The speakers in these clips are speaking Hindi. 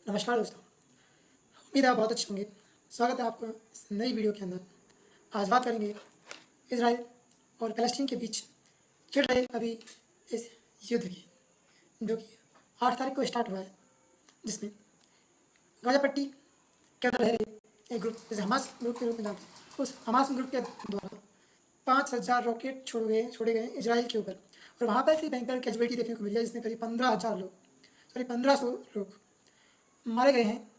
नमस्कार दोस्तों। उम्मीद है आप बहुत अच्छे होंगे। स्वागत है आपका इस नई वीडियो के अंदर। आज बात करेंगे इजराइल और फ़लस्तीन के बीच चल रहे अभी इस युद्ध की, जो कि 8 तारीख को स्टार्ट हुआ है, जिसमें गाज़ा पट्टी के अंदर रह रहे एक ग्रुप, जिसे हमास ग्रुप के रूप में जानते हैं, उस हमास ग्रुप के द्वारा 5,000 रॉकेट छोड़े गए इजराइल के ऊपर, और वहाँ पर इतनी भयंकर कैजुअलिटी देखने को मिली है, जिसमें करीब 1500 लोग मारे गए हैं।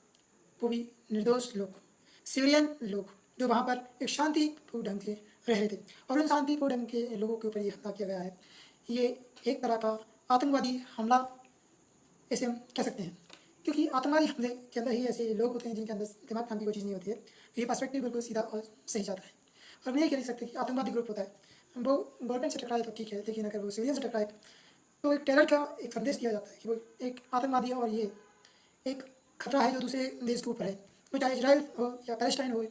वो भी निर्दोष लोग, सिविलियन लोग, जो वहाँ पर एक शांतिपूर्ण ढंग से रह रहे थे, और उन शांतिपूर्ण ढंग के लोगों के ऊपर ये हमला किया गया है। ये एक तरह का आतंकवादी हमला इसे हम कह सकते हैं, क्योंकि आतंकवादी हमले के अंदर ही ऐसे लोग होते हैं जिनके अंदर दिमाग नाम की कोई चीज़ नहीं होती है। ये पर्सपेक्टिव बिल्कुल सीधा और सही जाता है, और हम ये कह नहीं सकते कि आतंकवादी ग्रुप होता है। वो गवर्नमेंट से टकराए तो ठीक है, लेकिन अगर वो सिविलियन से टकराए तो एक टेरर का एक संदेश दिया जाता है कि वो एक आतंकवादी है, और ये एक खतरा है जो दूसरे देश के ऊपर है। तो चाहे इजराइल हो या पैलेस्टाइन हो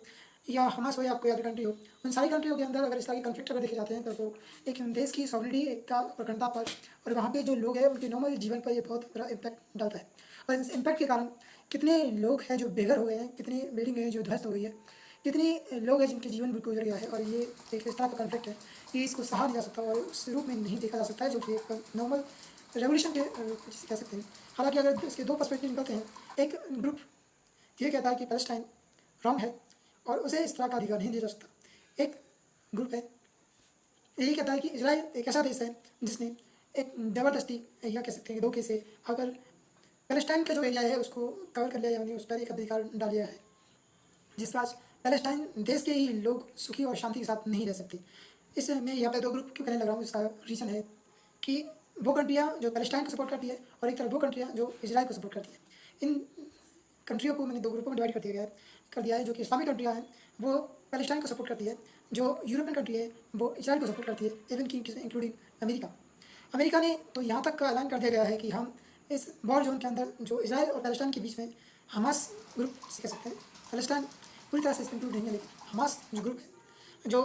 या हमास हो या कोई अदर कंट्री हो, उन सारी कंट्रियों के अंदर अगर इस तरह के कन्फ्लिक्ट अगर देखे जाते हैं तो वो एक देश की सॉवरेनिटी, एकता और अखंडता पर, और वहाँ पे जो लोग हैं उनके नॉर्मल जीवन पर ये बहुत बड़ा इम्पैक्ट डालता है। और इस इम्पैक्ट के कारण कितने लोग हैं जो बेघर हो गए हैं, कितनी बिल्डिंग है जो ध्वस्त हो गई है, कितने लोग हैं जिनके जीवन बिल्कुल गुजर गया है। और ये एक इस तरह का कन्फ्लिक्ट है कि इसको सहा नहीं जा सकता और उस रूप में नहीं देखा जा सकता है जो कि एक नॉर्मल रेवोल्यूशन के जिसे कह सकते हैं। हालांकि अगर इसके दो पर्सपेक्टिव निकलते हैं, एक ग्रुप ये कहता है कि पैलेस्टाइन रॉन्ग है और उसे इस तरह का अधिकार नहीं दिया जा सकता। एक ग्रुप है यही कहता है कि इजराइल एक ऐसा देश है जिसने एक ज़बरदस्ती या कह सकते हैं धोखे से अगर पैलेस्टाइन का जो एरिया है उसको कवर कर लिया, यानी उस पर एक अधिकार डाल लिया है, जिसके आज पैलेस्टाइन देश के ही लोग सुखी और शांति के साथ नहीं रह सकते। इससे मैं यहाँ पे दो ग्रुप क्यों कहने लग रहा हूँ, इसका रीज़न है कि वो कंट्रियाँ जो पैलेस्टाइन को सपोर्ट करती है और एक तरफ वो कंट्रियाँ जो इजराइल को सपोर्ट करती है। इन कंट्रियों को मैंने दो ग्रुपों में डिवाइड कर दिया है। जो कि इस्लामिक कंट्रियाँ हैं वो पैलेस्टाइन को सपोर्ट करती है, जो यूरोपियन कंट्री है वो इजराइल को सपोर्ट करती है, इवन की इंक्लूडिंग अमेरिका। अमेरिका ने तो यहाँ तक का ऐलान कर दिया गया है कि हम इस वॉर जोन के अंदर जो इजराइल और पैलेस्टाइन के बीच में हमास ग्रुप से कह सकते हैं, पैलेस्टाइन पूरी तरह से इसमें इंक्लूड नहीं है, लेकिन हमास जो ग्रुप है जो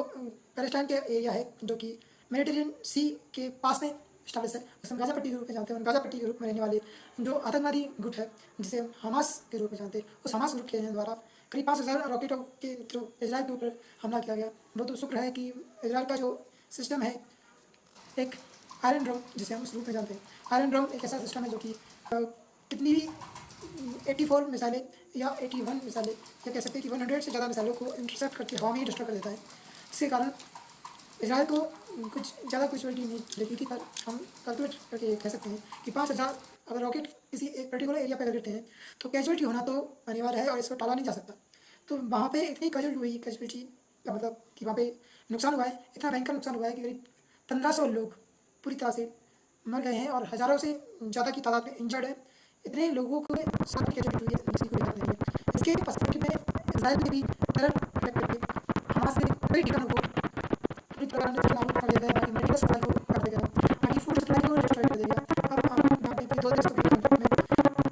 पैलेस्टाइन के एरिया है जो कि मेडिटेरियन सी के पास में स्टाब्लिश है, उसे हम गाज़ा पट्टी के रूप में जानते हैं। और गाज़ा पट्टी के रूप में रहने वाले जो आतंकवादी ग्रुप है जिसे हम हमास के रूप में जानते हैं, उस हमास ग्रुप के द्वारा करीब 5,000 रॉकेटों के थ्रू इजराइल के ऊपर हमला किया गया। बहुत शुक्र है कि इजराइल का जो सिस्टम है, एक आयरन ड्रोम जिसे हम उस रूप में जानते हैं। आयरन ड्रोम एक ऐसा सिस्टम है जो कि कितनी भी 84 मिसाइलें या 81 मिसाइलें या कह सकते हैं कि 100 से ज़्यादा मिसाइलों को इंटरसेप्ट करके हवा में ही डिस्ट्रॉय कर देता है। इसके कारण इजराइल को कुछ ज़्यादा कैजुअलिटी नहीं लगी थी, पर हम कैलकुलेट करके कह सकते हैं कि 5,000 अगर रॉकेट किसी एक पर्टिकुलर एरिया पर गिरते हैं तो कैजुअलिटी होना तो अनिवार्य है और इसको टाला नहीं जा सकता। तो वहाँ पे इतनी कैजुअलिटी का मतलब कि वहाँ पे नुकसान हुआ है, इतना भयंकर नुकसान हुआ है कि करीब 1,500 लोग पूरी तरह से मर गए हैं और हज़ारों से ज़्यादा की तादाद में इंजर्ड है। इतने लोगों को साथ कैजुअलिटी हुई है जिसकी कोई बात नहीं है। इसके पर्सपेक्टिव में इजराइल ने भी टेरर अटैक करके हमास के कई ठिकानों को पूरी तरह से नाबूद कर दिया गया, बाकी मेडिकल सप्लाई को कर दिया गया, बाकी फूड सप्लाई को डिस्ट्रॉय कर दिया गया। अब आप यहाँ पे दो देशों के कॉन्फ्लिक्ट में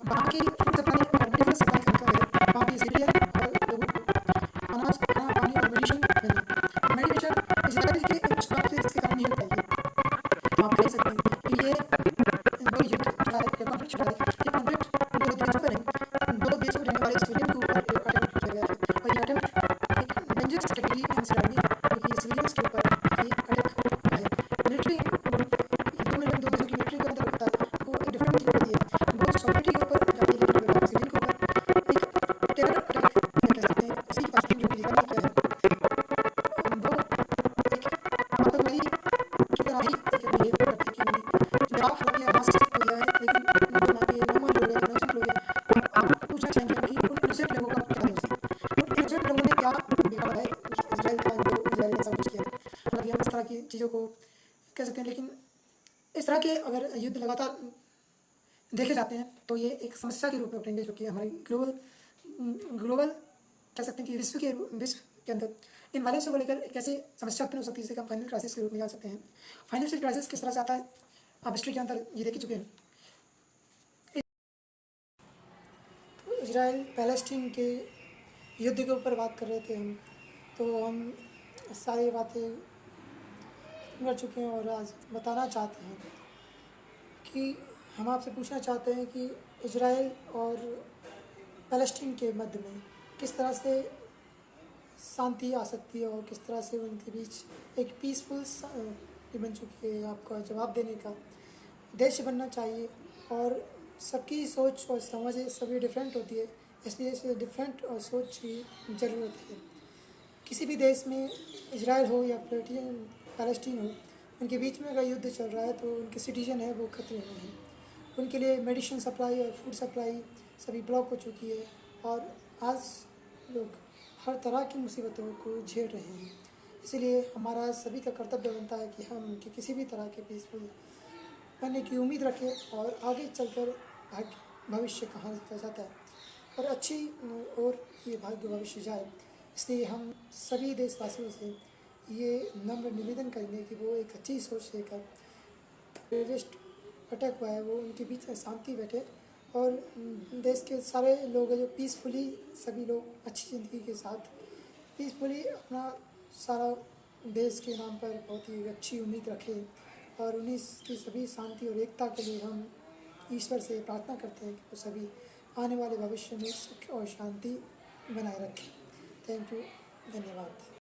वहाँ की फूड सप्लाई और मेडिकल सप्लाई का मतलब है वहाँ के सिविलियन और लोगों को अनाज, खाना, पानी और मेडिसिन मिलना। मेडिकेशन इजराइल के इन स्टॉप से इसके कारण नहीं मिल पाएगी। तो आप कह सकते हैं कि ये जो युद्ध चला है या कॉन्फ्लिक्ट चला है, ये कॉन्फ्लिक्ट दो देशों पर नहीं, दो देशों में रहने वाले सिविलियन के ऊपर अटेम्प्ट किया गया है। और ये अटेम्प्ट एक डेंजरस कैटेगरी में हम इसे डालेंगे, क्योंकि सिविलियंस के ऊपर ये अटैक हुआ है। मिलिट्री ग्रुप दो देशों की मिलिट्री के अंदर होता है, वो एक डिफरेंट चीज़ होती है, वो सॉवरेनिटी के ऊपर जाती है, लेकिन अगर सिविलियन के ऊपर एक टेरर अटैक या कह सकते हैं इसी पास जो कि इजराइल ने किया है, वो एक आतंकवादी की तरह ही बिहेव करते हैं कि उन्होंने जवाब हालांकि हमास को दिया है, लेकिन जो वहाँ के नॉर्मल लोग हैं, जो नॉर्मल लोग हैं, आप पूछना चाहेंगे कि उन इनोसेंट लोगों का क्या दोष है, उन इनोसेंट लोगों ने क्या बिगाड़ा है इजराइल का जो इजराइल ने सब कुछ किया। हालांकि हम इस तरह की चीज़ों को कह सकते हैं, लेकिन इस तरह के अगर युद्ध लगातार देखे जाते हैं तो ये एक समस्या के रूप में उभरेंगे, जो कि हमारे ग्लोबल कह सकते हैं कि विश्व के अंदर इन वायलेंस को लेकर एक ऐसी समस्या उत्पन्न हो सकती है जिसे हम फाइनल क्राइसिस के रूप में जान सकते हैं। फाइनेंशियल क्राइसिस किस तरह से आता है आप हिस्ट्री के अंदर ये देख ही चुके हैं। तो इजराइल पैलेस्टीन के युद्ध के ऊपर बात कर रहे थे हम, तो हम सारी बातें कर चुके हैं और आज बताना चाहते हैं कि हम आपसे पूछना चाहते हैं कि इजराइल और पैलेस्टीन के मध्य में किस तरह से शांति आ सकती है और किस तरह से उनके बीच एक पीसफुल बन चुकी है। आपका जवाब देने का देश बनना चाहिए और सबकी सोच और समझ सभी डिफरेंट होती है, इसलिए इसे डिफरेंट और सोच की ज़रूरत है। किसी भी देश में इजराइल हो या पैलेस्टीन हो, उनके बीच में अगर युद्ध चल रहा है तो उनके सिटीजन है वो खतरे में हैं। उनके लिए मेडिसिन सप्लाई और फूड सप्लाई सभी ब्लॉक हो चुकी है और आज लोग हर तरह की मुसीबतों को झेल रहे हैं। इसलिए हमारा सभी का कर्तव्य बनता है कि हम उनके किसी भी तरह के पीसफुल बनने की उम्मीद रखें और आगे चलकर भाग्य भविष्य कहाँ लिखा जाता है और अच्छी और ये भाग्य भविष्य जाए। इसलिए हम सभी देशवासियों से ये नम्र निवेदन करेंगे कि वो एक अच्छी सोच लेकर टेररिस्ट अटैक हुआ है वो उनके बीच में शांति बैठे और देश के सारे लोग हैं जो पीसफुली सभी लोग अच्छी ज़िंदगी के साथ पीसफुली अपना सारा देश के नाम पर बहुत ही अच्छी उम्मीद रखें और उन्हीं की सभी शांति और एकता के लिए हम ईश्वर से प्रार्थना करते हैं कि वो सभी आने वाले भविष्य में सुख और शांति बनाए रखें। थैंक यू, धन्यवाद।